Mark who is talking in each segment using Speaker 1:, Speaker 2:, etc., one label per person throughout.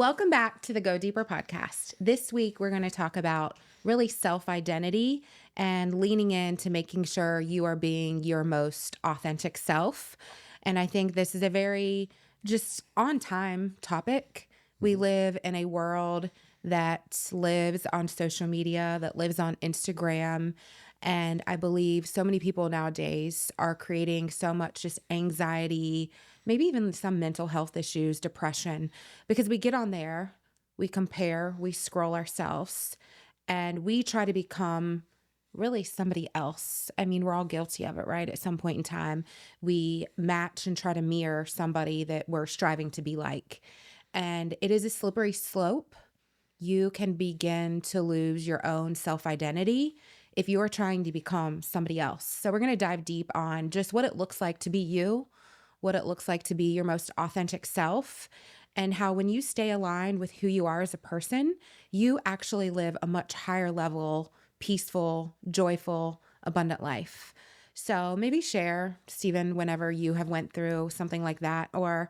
Speaker 1: Welcome back to the Go Deeper podcast. This week, we're going to talk about really self-identity and leaning into making sure you are being your most authentic self. And I think this is a very just on-time topic. We live in a world that lives on social media, that lives on Instagram. And I believe so many people nowadays are creating so much just anxiety, maybe even some mental health issues, depression, because we get on there, we compare, we scroll ourselves, and we try to become really somebody else. I mean, we're all guilty of it, right? At some point in time, we match and try to mirror somebody that we're striving to be like. And it is a slippery slope. You can begin to lose your own self-identity if you're trying to become somebody else. So we're going to dive deep on just what it looks like to be you, what it looks like to be your most authentic self, and how when you stay aligned with who you are as a person, you actually live a much higher level, peaceful, joyful, abundant life. So maybe share, Stephen, whenever you have went through something like that, or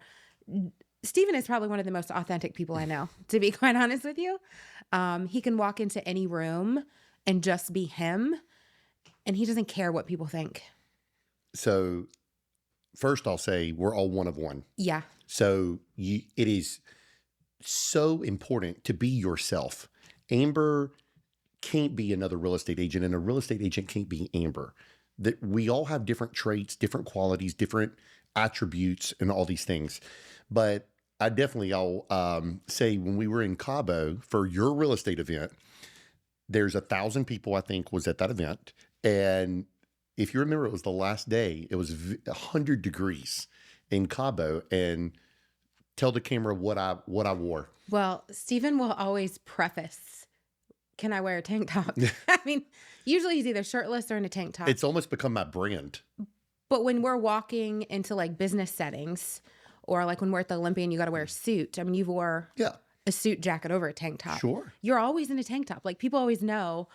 Speaker 1: Stephen is probably one of the most authentic people I know, to be quite honest with you. He can walk into any room and just be him, and he doesn't care what people think.
Speaker 2: So first I'll say we're all one of one.
Speaker 1: Yeah.
Speaker 2: So it is so important to be yourself. Amber can't be another real estate agent, and a real estate agent can't be Amber. That we all have different traits, different qualities, different attributes, and all these things. But I'll say when we were in Cabo for your real estate event, there's 1,000 people, I think, was at that event. And if you remember, it was the last day. It was 100 degrees in Cabo, and tell the camera what I wore.
Speaker 1: Well, Stephen will always preface, can I wear a tank top? I mean, usually he's either shirtless or in a tank top.
Speaker 2: It's almost become my brand.
Speaker 1: But when we're walking into like business settings, or like when we're at the Olympia and you got to wear a suit, I mean, you wore a suit jacket over a tank top.
Speaker 2: Sure.
Speaker 1: You're always in a tank top. Like people always know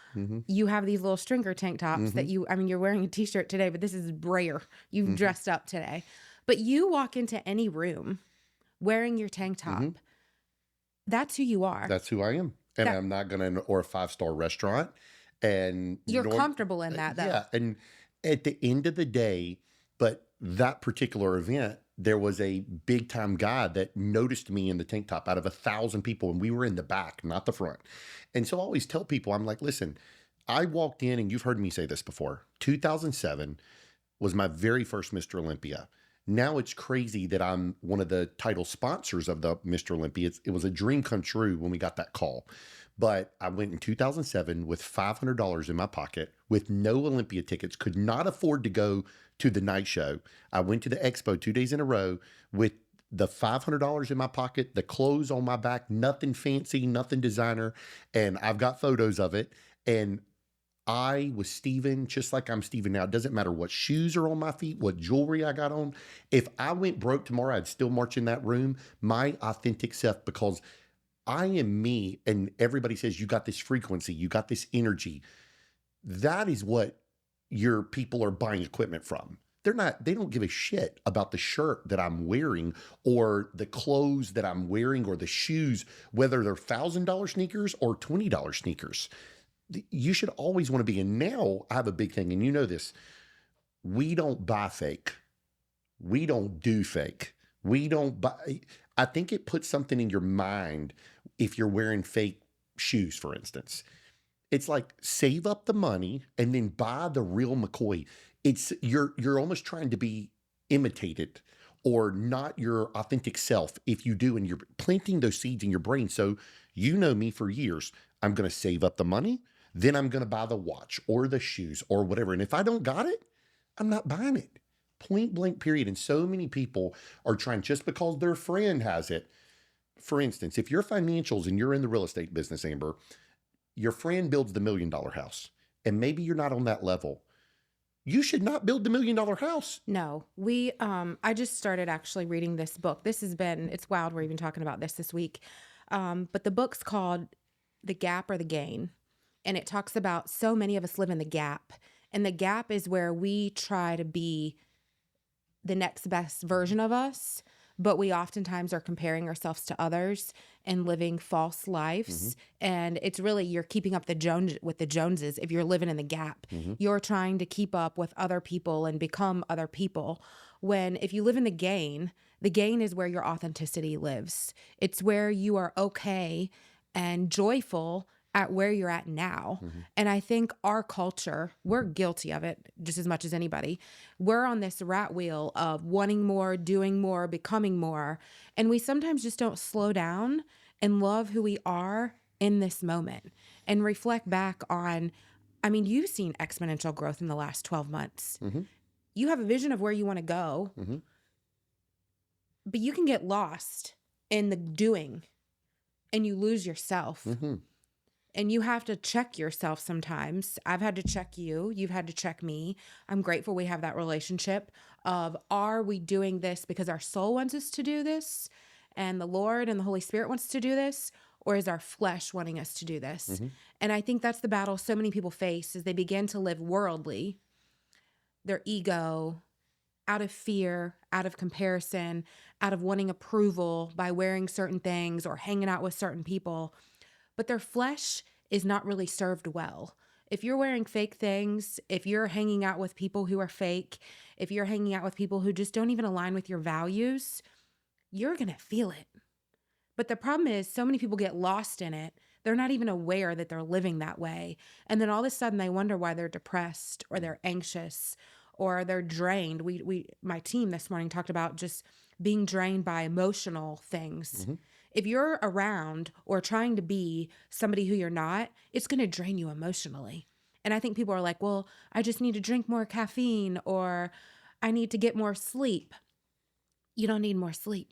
Speaker 1: you have these little stringer tank tops that you're wearing a t-shirt today, but this is rare. You've dressed up today. But you walk into any room wearing your tank top. That's who you are.
Speaker 2: That's who I am. And I'm not going to, or a 5-star restaurant. And
Speaker 1: you're comfortable in that, though.
Speaker 2: Yeah. And at the end of the day, but that particular event, there was a big time guy that noticed me in the tank top out of 1,000 people. And we were in the back, not the front. And so I always tell people, I'm like, listen, I walked in, and you've heard me say this before, 2007 was my very first Mr. Olympia. Now it's crazy that I'm one of the title sponsors of the Mr. Olympia. It was a dream come true when we got that call. But I went in 2007 with $500 in my pocket with no Olympia tickets, could not afford to go to the night show. I went to the expo 2 days in a row with the $500 in my pocket, the clothes on my back, nothing fancy, nothing designer. And I've got photos of it. And I was Steven, just like I'm Steven now. It doesn't matter what shoes are on my feet, what jewelry I got on. If I went broke tomorrow, I'd still march in that room, my authentic self, because I am me. And everybody says, you got this frequency, you got this energy. That is what your people are buying equipment from. They don't give a shit about the shirt that I'm wearing or the clothes that I'm wearing or the shoes, whether they're $1,000 sneakers or $20 sneakers. You should always want to be. And now I have a big thing, and you know this. We don't buy fake. We don't do fake. We don't buy. I think it puts something in your mind if you're wearing fake shoes, for instance. It's like save up the money and then buy the real McCoy. You're almost trying to be imitated or not your authentic self if you do, and you're planting those seeds in your brain. So you know me for years. I'm going to save up the money. Then I'm going to buy the watch or the shoes or whatever. And if I don't got it, I'm not buying it. Point blank period. And so many people are trying just because their friend has it. For instance, if you're financials and you're in the real estate business, Amber, your friend builds the $1 million house and maybe you're not on that level. You should not build the $1 million house.
Speaker 1: No, I just started actually reading this book. It's wild. We're even talking about this week. But the book's called The Gap or the Gain. And it talks about so many of us live in the gap. And the gap is where we try to be the next best version of us but we oftentimes are comparing ourselves to others and living false
Speaker 2: Hmm.
Speaker 1: lives. And it's really, you're keeping up with the Joneses. If you're living in the gap,
Speaker 2: Hmm.
Speaker 1: you're trying to keep up with other people and become other people. When if you live in the gain is where your authenticity lives. It's where you are okay and joyful at where you're at now.
Speaker 2: Hmm.
Speaker 1: And I think our culture, we're guilty of it just as much as anybody. We're on this rat wheel of wanting more, doing more, becoming more. And we sometimes just don't slow down and love who we are in this moment and reflect back on. I mean, you've seen exponential growth in the last 12 months.
Speaker 2: Hmm.
Speaker 1: You have a vision of where you want to go,
Speaker 2: Hmm.
Speaker 1: but you can get lost in the doing and you lose yourself.
Speaker 2: Hmm.
Speaker 1: And you have to check yourself sometimes. I've had to check you. You've had to check me. I'm grateful we have that relationship of, are we doing this because our soul wants us to do this and the Lord and the Holy Spirit wants to do this? Or is our flesh wanting us to do this?
Speaker 2: Hmm.
Speaker 1: And I think that's the battle so many people face as they begin to live worldly, their ego, out of fear, out of comparison, out of wanting approval by wearing certain things or hanging out with certain people. But their flesh is not really served well. If you're wearing fake things, if you're hanging out with people who are fake, if you're hanging out with people who just don't even align with your values, you're going to feel it. But the problem is, so many people get lost in it. They're not even aware that they're living that way. And then all of a sudden they wonder why they're depressed or they're anxious or they're drained. My team this morning talked about just being drained by emotional things.
Speaker 2: Hmm.
Speaker 1: If you're around or trying to be somebody who you're not, it's going to drain you emotionally. And I think people are like, well, I just need to drink more caffeine or I need to get more sleep. You don't need more sleep.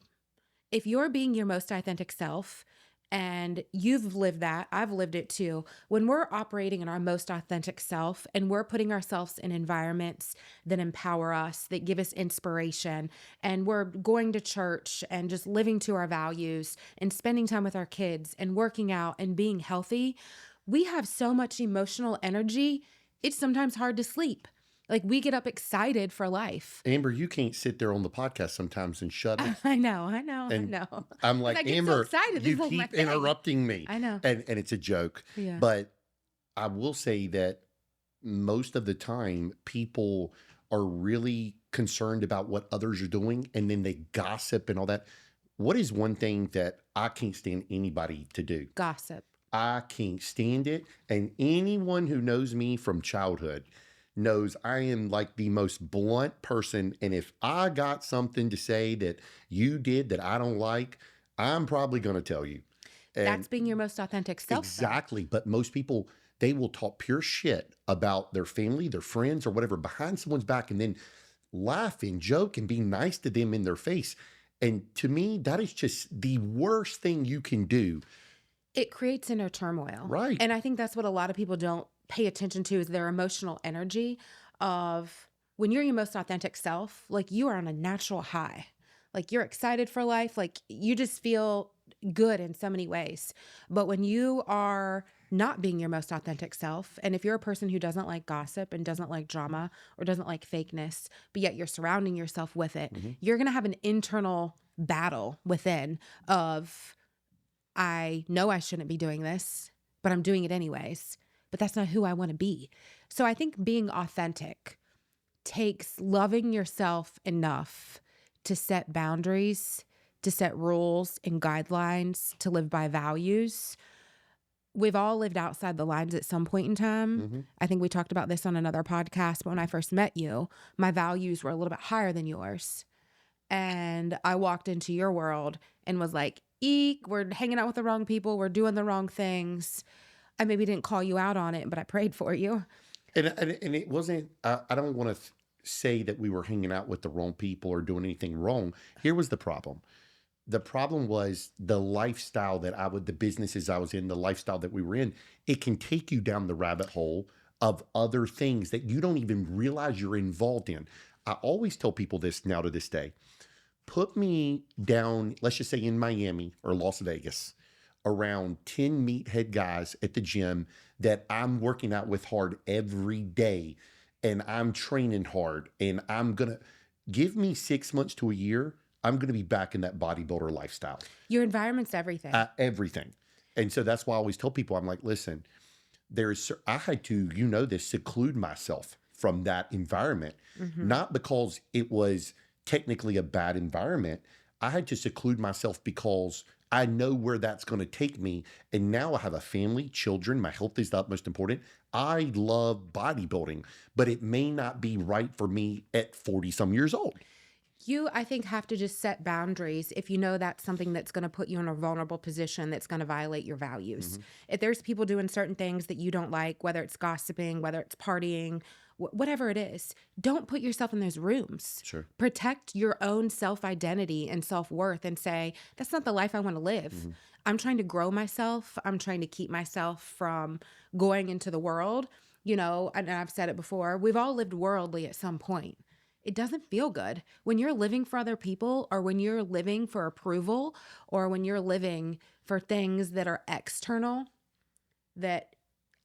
Speaker 1: If you're being your most authentic self, and you've lived that, I've lived it too. When we're operating in our most authentic self and we're putting ourselves in environments that empower us, that give us inspiration, and we're going to church and just living to our values and spending time with our kids and working out and being healthy, we have so much emotional energy, it's sometimes hard to sleep. Like we get up excited for life.
Speaker 2: Amber, you can't sit there on the podcast sometimes and shut up.
Speaker 1: I know, I know, I
Speaker 2: And
Speaker 1: know.
Speaker 2: I'm
Speaker 1: Because I
Speaker 2: like,
Speaker 1: get so
Speaker 2: Amber,
Speaker 1: excited. This
Speaker 2: you
Speaker 1: is like my
Speaker 2: keep
Speaker 1: thing.
Speaker 2: interrupting me.
Speaker 1: I know.
Speaker 2: And it's a joke.
Speaker 1: Yeah.
Speaker 2: But I will say that most of the time, people are really concerned about what others are doing and then they gossip and all that. What is one thing that I can't stand anybody to do?
Speaker 1: Gossip.
Speaker 2: I can't stand it. And anyone who knows me from childhood knows I am like the most blunt person. And if I got something to say that you did that I don't like, I'm probably going to tell you. And
Speaker 1: That's being your most authentic self, though.
Speaker 2: exactly. But most people, they will talk pure shit about their family, their friends, or whatever behind someone's back and then laugh and joke and be nice to them in their face. And to me, that is just the worst thing you can do.
Speaker 1: It creates inner turmoil.
Speaker 2: Right.
Speaker 1: And I think that's what a lot of people don't pay attention to is their emotional energy of when you're your most authentic self, like you are on a natural high. Like you're excited for life. Like you just feel good in so many ways. But when you are not being your most authentic self, and if you're a person who doesn't like gossip and doesn't like drama or doesn't like fakeness, but yet you're surrounding yourself with it, you're going to have an internal battle within of, I know I shouldn't be doing this, but I'm doing it anyways. But that's not who I want to be. So I think being authentic takes loving yourself enough to set boundaries, to set rules and guidelines, to live by values. We've all lived outside the lines at some point in time.
Speaker 2: Mm-hmm.
Speaker 1: I think we talked about this on another podcast, but when I first met you, my values were a little bit higher than yours. And I walked into your world and was like, eek, we're hanging out with the wrong people. We're doing the wrong things. I maybe didn't call you out on it, but I prayed for you.
Speaker 2: And it wasn't, I don't want to say that we were hanging out with the wrong people or doing anything wrong. Here was the problem. The problem was the lifestyle the businesses I was in, the lifestyle that we were in, it can take you down the rabbit hole of other things that you don't even realize you're involved in. I always tell people this now to this day. Put me down, let's just say in Miami or Las Vegas, around 10 meathead guys at the gym that I'm working out with hard every day and I'm training hard and I'm going to give me 6 months to a year. I'm going to be back in that bodybuilder lifestyle.
Speaker 1: Your environment's everything.
Speaker 2: Everything. And so that's why I always tell people, I'm like, listen, I had to, seclude myself from that environment, not because it was technically a bad environment. I had to seclude myself because I know where that's going to take me. And now I have a family, children. My health is the utmost important. I love bodybuilding, but it may not be right for me at 40 some years old.
Speaker 1: You, I think, have to just set boundaries if you know that's something that's going to put you in a vulnerable position that's going to violate your values. If there's people doing certain things that you don't like, whether it's gossiping, whether it's partying, whatever it is, don't put yourself in those rooms.
Speaker 2: Sure.
Speaker 1: Protect your own self-identity and self-worth and say, that's not the life I want to live. I'm trying to grow myself. I'm trying to keep myself from going into the world. And I've said it before, we've all lived worldly at some point. It doesn't feel good when you're living for other people, or when you're living for approval, or when you're living for things that are external, that,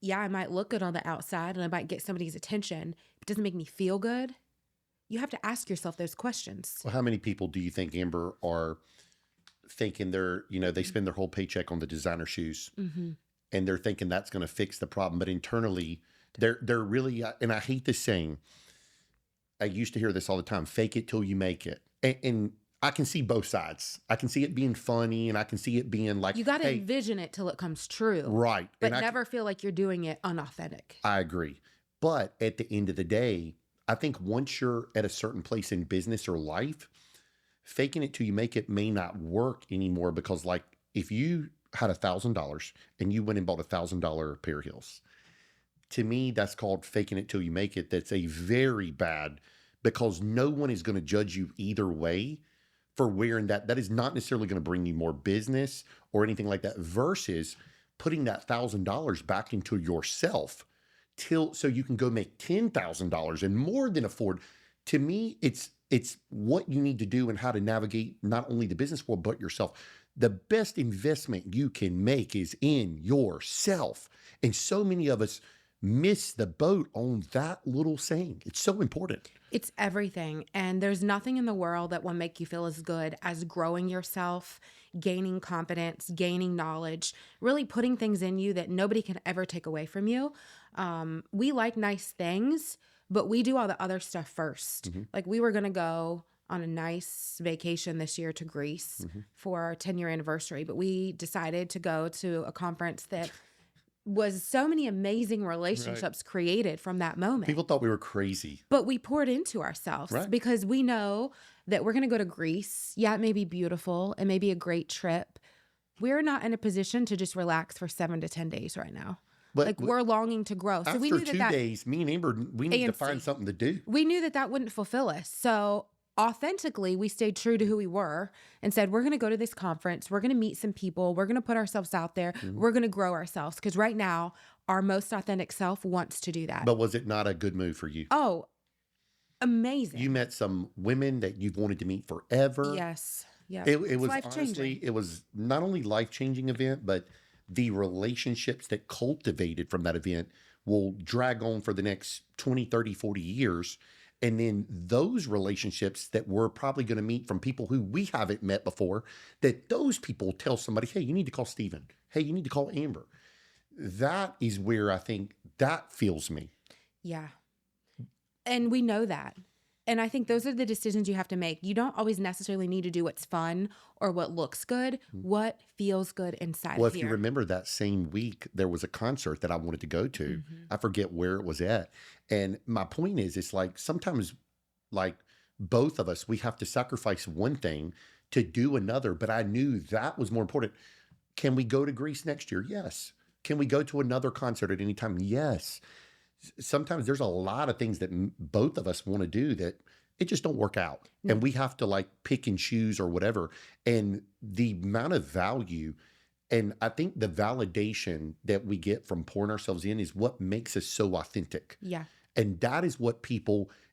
Speaker 1: yeah, I might look good on the outside and I might get somebody's attention. It doesn't make me feel good. You have to ask yourself those questions.
Speaker 2: Well, how many people do you think, Amber, are thinking they spend their whole paycheck on the designer shoes, and they're thinking that's going to fix the problem, but internally they're really, and I hate this saying, I used to hear this all the time, fake it till you make it. And I can see both sides. I can see it being funny, and I can see it being like,
Speaker 1: you got to envision it till it comes true.
Speaker 2: Right.
Speaker 1: But never feel like you're doing it unauthentic.
Speaker 2: I agree. But at the end of the day, I think once you're at a certain place in business or life, faking it till you make it may not work anymore, because like if you had $1,000 and you went and bought $1,000 pair of heels, to me, that's called faking it till you make it. That's a very bad, because no one is going to judge you either way for wearing that. That is not necessarily going to bring you more business or anything like that, versus putting that $1,000 back into yourself so you can go make $10,000 and more than afford. To me, it's what you need to do and how to navigate not only the business world, but yourself. The best investment you can make is in yourself. And so many of us miss the boat on that little saying. It's so important.
Speaker 1: It's everything. And there's nothing in the world that will make you feel as good as growing yourself, gaining confidence, gaining knowledge, really putting things in you that nobody can ever take away from you. We like nice things, but we do all the other stuff first. Like we were going to go on a nice vacation this year to Greece for our 10-year anniversary, but we decided to go to a conference that was so many amazing relationships created from that moment.
Speaker 2: People thought we were crazy.
Speaker 1: But we poured into ourselves because we know that we're going to go to Greece. Yeah, it may be beautiful. It may be a great trip. We're not in a position to just relax for 7 to 10 days right now. But we're longing to grow. So we knew
Speaker 2: after 2 days, me and Amber, we need to find something to do.
Speaker 1: We knew that wouldn't fulfill us. So authentically, we stayed true to who we were and said, we're going to go to this conference. We're going to meet some people. We're going to put ourselves out there. We're going to grow ourselves. Because right now, our most authentic self wants to do that.
Speaker 2: But was it not a good move for you?
Speaker 1: Oh, amazing.
Speaker 2: You met some women that you've wanted to meet forever.
Speaker 1: Yes. Yeah.
Speaker 2: It was honestly, it was not only life-changing event, but the relationships that cultivated from that event will drag on for the next 20, 30, 40 years. And then those relationships that we're probably going to meet from people who we haven't met before, that those people tell somebody, hey, you need to call Stephen. Hey, you need to call Amber. That is where I think that feels me.
Speaker 1: Yeah. And we know that. And I think those are the decisions you have to make. You don't always necessarily need to do what's fun or what looks good. What feels good inside of you.
Speaker 2: Well, if you remember that same week, there was a concert that I wanted to go to. I forget where it was at. And my point is, it's like sometimes like both of us, we have to sacrifice one thing to do another. But I knew that was more important. Can we go to Greece next year? Yes. Can we go to another concert at any time? Yes. Sometimes there's a lot of things that both of us want to do that it just don't work out. And we have to like pick and choose or whatever. And the amount of value, and I think the validation that we get from pouring ourselves in is what makes us so authentic.
Speaker 1: Yeah.
Speaker 2: And that is what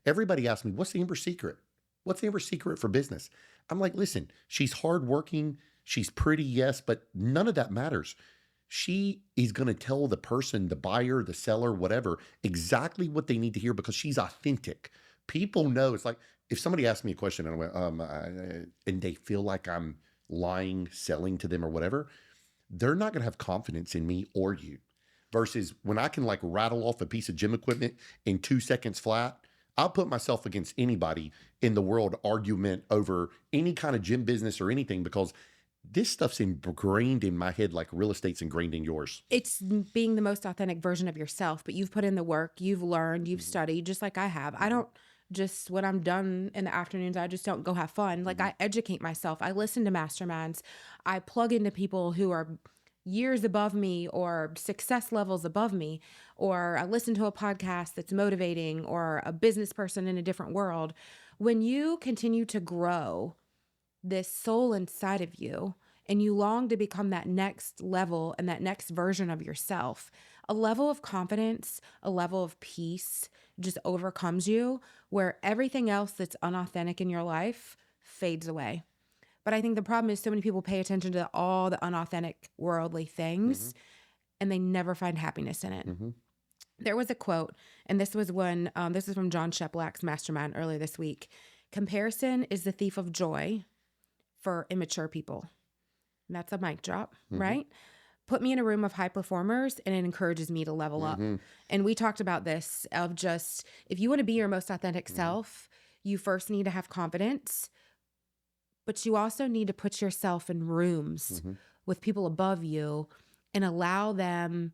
Speaker 2: everybody asks me, what's the Amber secret? What's the Amber secret for business? I'm like, listen, she's hardworking. She's pretty, yes, but none of that matters. She is going to tell the person, the buyer, the seller, whatever, exactly what they need to hear because she's authentic. People know. It's like if somebody asks me a question and and they feel like I'm lying, selling to them or whatever, they're not going to have confidence in me or you. Versus when I can like rattle off a piece of gym equipment in 2 seconds flat, I'll put myself against anybody in the world argument over any kind of gym business or anything because this stuff's ingrained in my head like real estate's ingrained in yours.
Speaker 1: It's being the most authentic version of yourself, but you've put in the work, you've learned, you've
Speaker 2: Mm-hmm.
Speaker 1: studied, just like I have. I
Speaker 2: Mm-hmm.
Speaker 1: don't just, when I'm done in the afternoons, I just don't go have fun. Like,
Speaker 2: Mm-hmm.
Speaker 1: I educate myself. I listen to masterminds. I plug into people who are years above me or success levels above me, or I listen to a podcast that's motivating or a business person in a different world. When you continue to grow this soul inside of you and you long to become that next level and that next version of yourself, a level of confidence, a level of peace just overcomes you where everything else that's unauthentic in your life fades away. But I think the problem is so many people pay attention to all the unauthentic worldly
Speaker 2: Mm-hmm.
Speaker 1: things and they never find happiness in it.
Speaker 2: Mm-hmm.
Speaker 1: There was a quote, and this was this is from John Sheplack's mastermind earlier this week. Comparison is the thief of joy for immature people. And that's a mic drop,
Speaker 2: Mm-hmm.
Speaker 1: right? Put me in a room of high performers and it encourages me to level up.
Speaker 2: Mm-hmm.
Speaker 1: And we talked about this of just, if you want to be your most authentic
Speaker 2: Mm-hmm.
Speaker 1: self, you first need to have confidence, but you also need to put yourself in rooms
Speaker 2: Mm-hmm.
Speaker 1: with people above you and allow them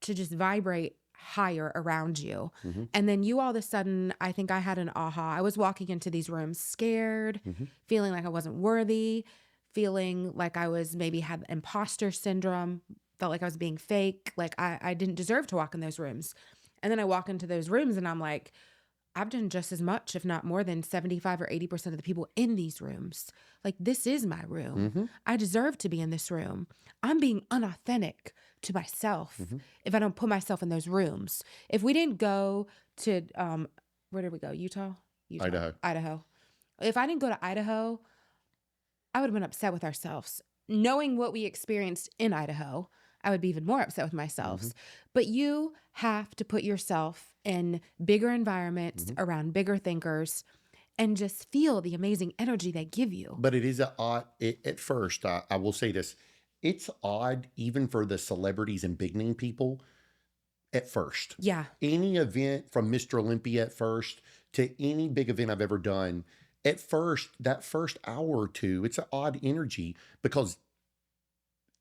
Speaker 1: to just vibrate higher around you.
Speaker 2: Mm-hmm.
Speaker 1: And then you all of a sudden, I think I had an aha. I was walking into these rooms scared,
Speaker 2: Mm-hmm.
Speaker 1: feeling like I wasn't worthy, feeling like I was maybe had imposter syndrome, felt like I was being fake, like I didn't deserve to walk in those rooms. And then I walk into those rooms and I'm like, I've done just as much, if not more than 75 or 80% of the people in these rooms. Like, this is my room.
Speaker 2: Mm-hmm.
Speaker 1: I deserve to be in this room. I'm being unauthentic to myself
Speaker 2: Mm-hmm.
Speaker 1: if I don't put myself in those rooms. If we didn't go to, where did we go? Utah? Idaho. If I didn't go to Idaho, I would have been upset with ourselves. Knowing what we experienced in Idaho, I would be even more upset with myself.
Speaker 2: Mm-hmm.
Speaker 1: But you have to put yourself in bigger environments
Speaker 2: Mm-hmm.
Speaker 1: around bigger thinkers and just feel the amazing energy they give you.
Speaker 2: But it is at first, I will say this, it's odd even for the celebrities and big name people at first.
Speaker 1: Yeah.
Speaker 2: Any event from Mr. Olympia at first to any big event I've ever done, at first, that first hour or two, it's an odd energy because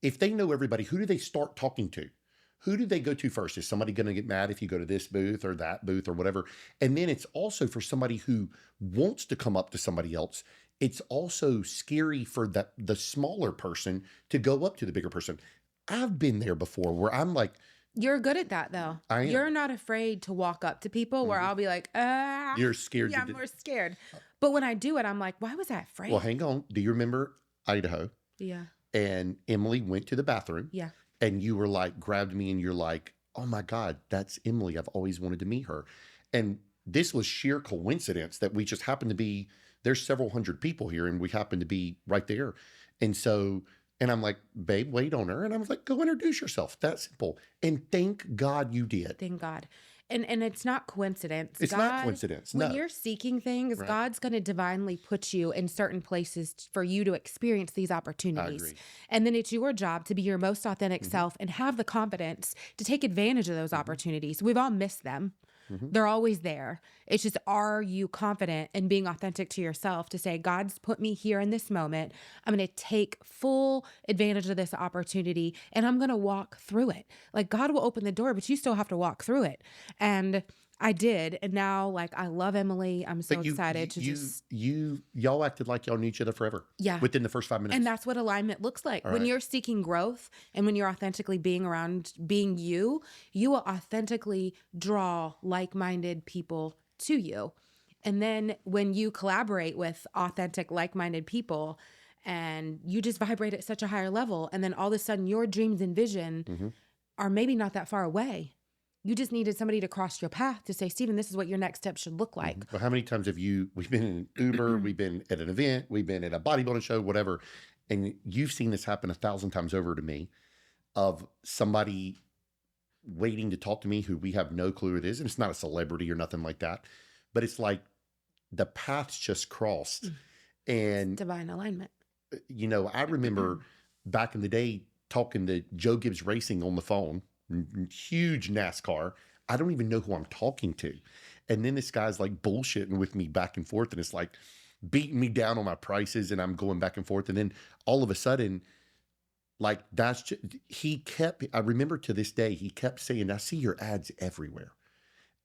Speaker 2: if they know everybody, who do they start talking to? Who do they go to first? Is somebody going to get mad if you go to this booth or that booth or whatever? And then it's also for somebody who wants to come up to somebody else. It's also scary for the smaller person to go up to the bigger person. I've been there before where I'm like,
Speaker 1: You're good at that, though.
Speaker 2: I am.
Speaker 1: You're not afraid to walk up to people where
Speaker 2: Mhm.
Speaker 1: I'll be like,
Speaker 2: You're scared
Speaker 1: yeah,
Speaker 2: to
Speaker 1: I'm
Speaker 2: do.
Speaker 1: more scared. But when I do it, I'm like, why was I afraid?
Speaker 2: Well, hang on. Do you remember Idaho?
Speaker 1: Yeah.
Speaker 2: And Emily went to the bathroom.
Speaker 1: Yeah.
Speaker 2: And you were like, grabbed me and you're like, oh my God, that's Emily. I've always wanted to meet her. And this was sheer coincidence that we just happened to be, there's several hundred people here and we happened to be right there. And so, and I'm like, babe, wait on her. And I was like, go introduce yourself. That's simple. And thank God you did.
Speaker 1: Thank God. And it's not coincidence.
Speaker 2: It's not coincidence.
Speaker 1: When
Speaker 2: No.
Speaker 1: you're seeking things,
Speaker 2: Right.
Speaker 1: God's going to divinely put you in certain places for you to experience these
Speaker 2: I
Speaker 1: opportunities.
Speaker 2: agree.
Speaker 1: And then it's your job to be your most authentic
Speaker 2: Mhm.
Speaker 1: self and have the confidence to take advantage of those
Speaker 2: Mhm.
Speaker 1: opportunities. We've all missed them.
Speaker 2: Mhm.
Speaker 1: They're always there. It's just, are you confident in being authentic to yourself to say, God's put me here in this moment. I'm going to take full advantage of this opportunity and I'm going to walk through it. Like, God will open the door, but you still have to walk through it. And I did. And now, like, I love Emily. I'm so
Speaker 2: But
Speaker 1: excited to just,
Speaker 2: y'all acted like y'all knew each other forever.
Speaker 1: yeah.
Speaker 2: Within the first 5 minutes.
Speaker 1: And that's what alignment looks like.
Speaker 2: All
Speaker 1: When
Speaker 2: right.
Speaker 1: you're seeking growth and when you're authentically being around being you, you will authentically draw like-minded people to you. And then when you collaborate with authentic, like-minded people and you just vibrate at such a higher level, and then all of a sudden your dreams and vision
Speaker 2: Mhm.
Speaker 1: are maybe not that far away. You just needed somebody to cross your path to say, Stephen, this is what your next step should look like.
Speaker 2: Well, how many times have we've been in Uber, we've been at an event, we've been at a bodybuilding show, whatever, and you've seen this happen 1,000 times over to me of somebody waiting to talk to me who we have no clue who it is. And it's not a celebrity or nothing like that, but it's like the paths just crossed.
Speaker 1: It's
Speaker 2: And,
Speaker 1: divine alignment.
Speaker 2: I remember back in the day talking to Joe Gibbs Racing on the phone, huge NASCAR. I don't even know who I'm talking to. And then this guy's like bullshitting with me back and forth. And it's like beating me down on my prices. And I'm going back and forth. And then all of a sudden, like I remember to this day, he kept saying, I see your ads everywhere.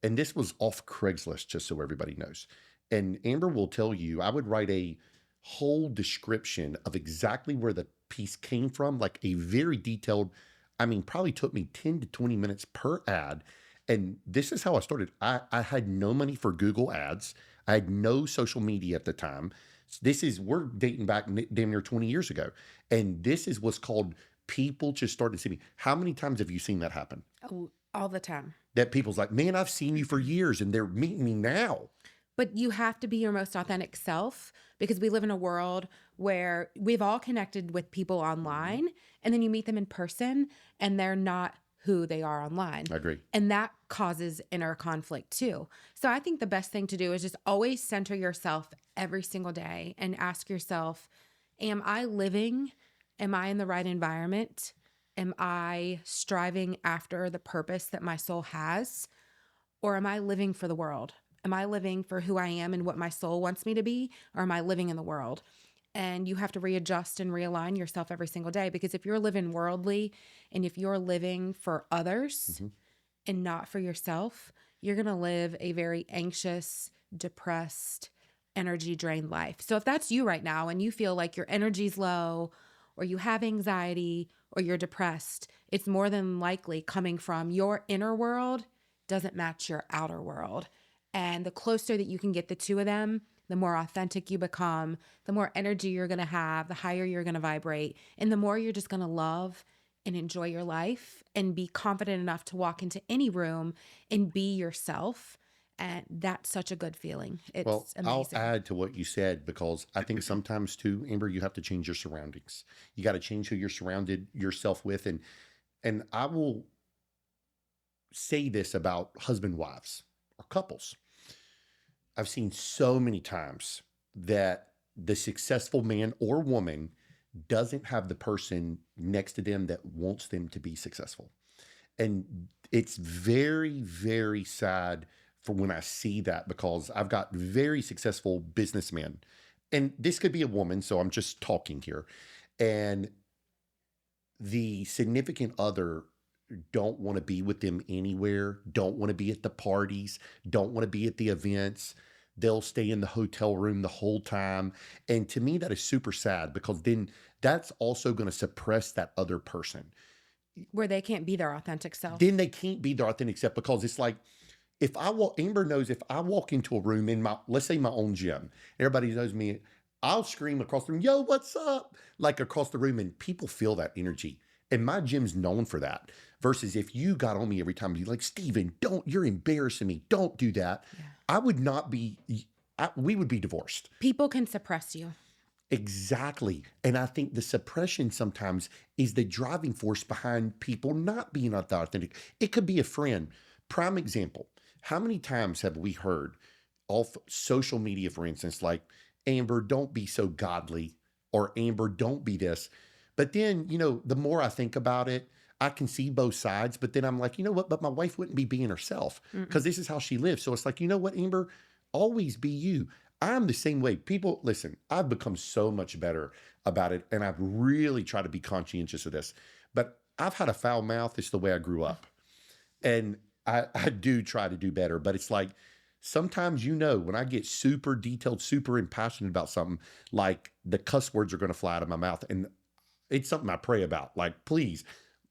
Speaker 2: And this was off Craigslist, just so everybody knows. And Amber will tell you, I would write a whole description of exactly where the piece came from, like a very detailed, probably took me 10 to 20 minutes per ad. And this is how I started. I had no money for Google ads. I had no social media at the time. We're dating back damn near 20 years ago. And this is what's called people just started to see me. How many times have you seen that happen?
Speaker 1: Oh, all the time.
Speaker 2: That people's like, man, I've seen you for years and they're meeting me now.
Speaker 1: But you have to be your most authentic self, because we live in a world where we've all connected with people online, and then you meet them in person and they're not who they are online.
Speaker 2: I agree.
Speaker 1: And that causes inner conflict too. So I think the best thing to do is just always center yourself every single day and ask yourself, am I living? Am I in the right environment? Am I striving after the purpose that my soul has? Or am I living for the world? Am I living for who I am and what my soul wants me to be? Or am I living in the world? And you have to readjust and realign yourself every single day, because if you're living worldly and if you're living for others and not for yourself, you're going to live a very anxious, depressed, energy drained life. So if that's you right now and you feel like your energy's low, or you have anxiety, or you're depressed, it's more than likely coming from your inner world doesn't match your outer world. And the closer that you can get the two of them, the more authentic you become, the more energy you're going to have, the higher you're going to vibrate, and the more you're just going to love and enjoy your life and be confident enough to walk into any room and be yourself. And that's such a good feeling. It's amazing.
Speaker 2: I'll add to what you said, because I think sometimes too, Amber, you have to change your surroundings. You got to change who you're surrounded yourself with. And I will say this about husband, wives, or couples. I've seen so many times that the successful man or woman doesn't have the person next to them that wants them to be successful. And it's very, very sad for when I see that, because I've got very successful businessmen, and this could be a woman, so I'm just talking here. And the significant other don't want to be with them anywhere, don't want to be at the parties, don't want to be at the events. They'll stay in the hotel room the whole time. And to me, that is super sad, because then that's also going to suppress that other person.
Speaker 1: Where they can't be their authentic self.
Speaker 2: Then they can't be their authentic self, because it's like, Amber knows if I walk into a room in let's say my own gym, everybody knows me, I'll scream across the room, yo, what's up? Like across the room, and people feel that energy. And my gym's known for that. Versus if you got on me every time, you're like, Steven, you're embarrassing me. Don't do that. Yeah. We would be divorced.
Speaker 1: People can suppress you.
Speaker 2: Exactly. And I think the suppression sometimes is the driving force behind people not being authentic. It could be a friend. Prime example. How many times have we heard off social media, for instance, like, Amber, don't be so godly, or Amber, don't be this. But then, the more I think about it, I can see both sides, but then I'm like, you know what? But my wife wouldn't be being herself, because this is how she lives. So it's like, you know what, Amber, always be you. I'm the same way. People, listen, I've become so much better about it, and I've really tried to be conscientious of this. But I've had a foul mouth. It's the way I grew up. And I do try to do better, but it's like, sometimes, when I get super detailed, super impassioned about something, like the cuss words are going to fly out of my mouth. And it's something I pray about. Like, please,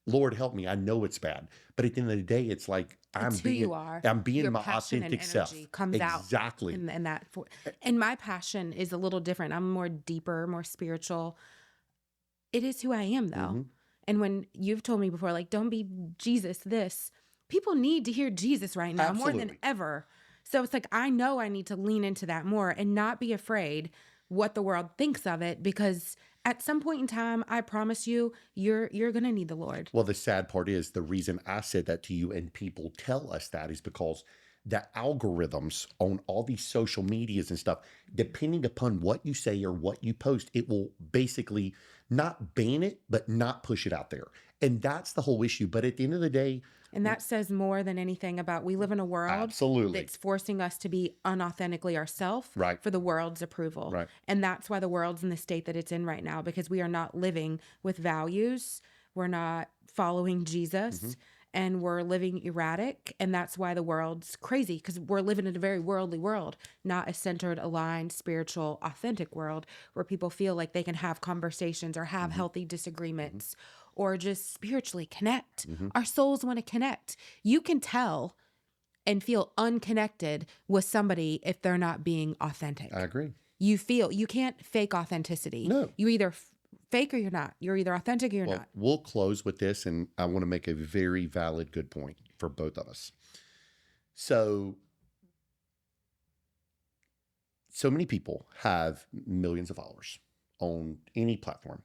Speaker 2: Lord, help me. I know it's bad. But at the end of the day, it's like, I'm being
Speaker 1: Your
Speaker 2: my
Speaker 1: passion
Speaker 2: authentic
Speaker 1: and
Speaker 2: self.
Speaker 1: energy comes
Speaker 2: Exactly.
Speaker 1: out in that. And my passion is a little different. I'm more deeper, more spiritual. It is who I am, though. And when you've told me before, like, don't be Jesus this, people need to hear Jesus right now.
Speaker 2: Absolutely.
Speaker 1: More than ever. So it's like, I know I need to lean into that more and not be afraid what the world thinks of it, because at some point in time, I promise you, you're going to need the Lord.
Speaker 2: Well, the sad part is, the reason I said that to you and people tell us that is because the algorithms on all these social medias and stuff, depending upon what you say or what you post, it will basically not ban it, but not push it out there. And that's the whole issue. But at the end of the day,
Speaker 1: And that says more than anything about we live in a world
Speaker 2: absolutely,
Speaker 1: that's forcing us to be unauthentically ourselves
Speaker 2: right,
Speaker 1: for the world's approval.
Speaker 2: right.
Speaker 1: And that's why the world's in the state that it's in right now, because we are not living with values. We're not following Jesus, and we're living erratic. And that's why the world's crazy, because we're living in a very worldly world, not a centered, aligned, spiritual, authentic world where people feel like they can have conversations or have healthy disagreements. Or just spiritually connect. Our souls want to connect. You can tell and feel unconnected with somebody if they're not being authentic.
Speaker 2: I agree.
Speaker 1: You can't fake authenticity.
Speaker 2: No.
Speaker 1: You either fake or you're not. You're either authentic or you're not.
Speaker 2: We'll close with this, and I want to make a very valid, good point for both of us. So many people have millions of followers on any platform.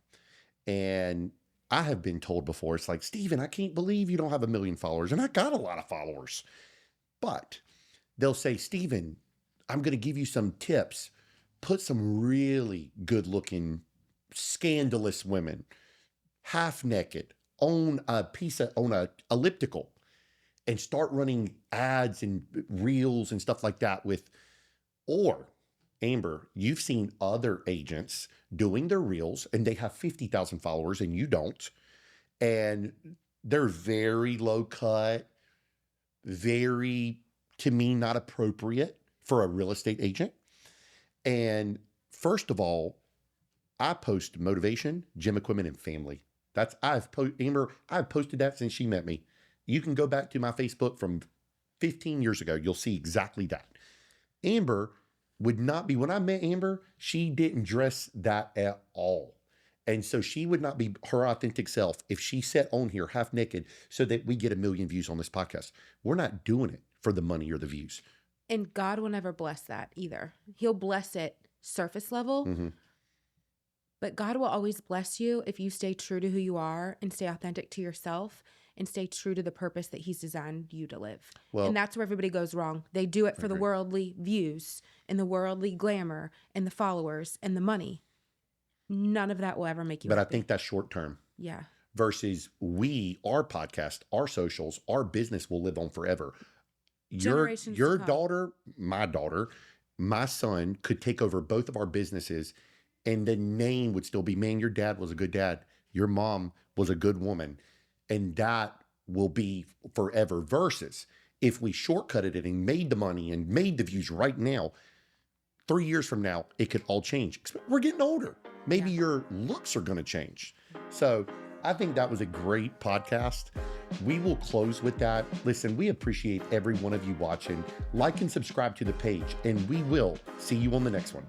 Speaker 2: And I have been told before, it's like, Stephen, I can't believe you don't have 1 million followers. And I got a lot of followers. But they'll say, Stephen, I'm going to give you some tips. Put some really good looking, scandalous women, half naked, on a elliptical, and start running ads and reels and stuff like that or Amber, you've seen other agents doing their reels and they have 50,000 followers and you don't. And they're very low cut, very, to me, not appropriate for a real estate agent. And first of all, I post motivation, gym equipment, and family. Amber, I've posted that since she met me. You can go back to my Facebook from 15 years ago. You'll see exactly that. Amber would not be, when I met Amber, she didn't dress that at all. And so she would not be her authentic self if she sat on here half naked so that we get 1 million views on this podcast. We're not doing it for the money or the views.
Speaker 1: And God will never bless that either. He'll bless it surface level. But God will always bless you if you stay true to who you are and stay authentic to yourself and stay true to the purpose that he's designed you to live.
Speaker 2: Well,
Speaker 1: and that's where everybody goes wrong. They do it for the worldly views and the worldly glamour and the followers and the money. None of that will ever make you happy.
Speaker 2: I think that's short term.
Speaker 1: Yeah.
Speaker 2: Versus our podcast, our socials, our business will live on forever.
Speaker 1: Generations
Speaker 2: Your
Speaker 1: to come.
Speaker 2: daughter, my son could take over both of our businesses and the name would still be, man, your dad was a good dad. Your mom was a good woman. And that will be forever. Versus if we shortcutted it and made the money and made the views right now, 3 years from now, it could all change. We're getting older. Maybe your looks are going to change. So I think that was a great podcast. We will close with that. Listen, we appreciate every one of you watching. Like and subscribe to the page, and we will see you on the next one.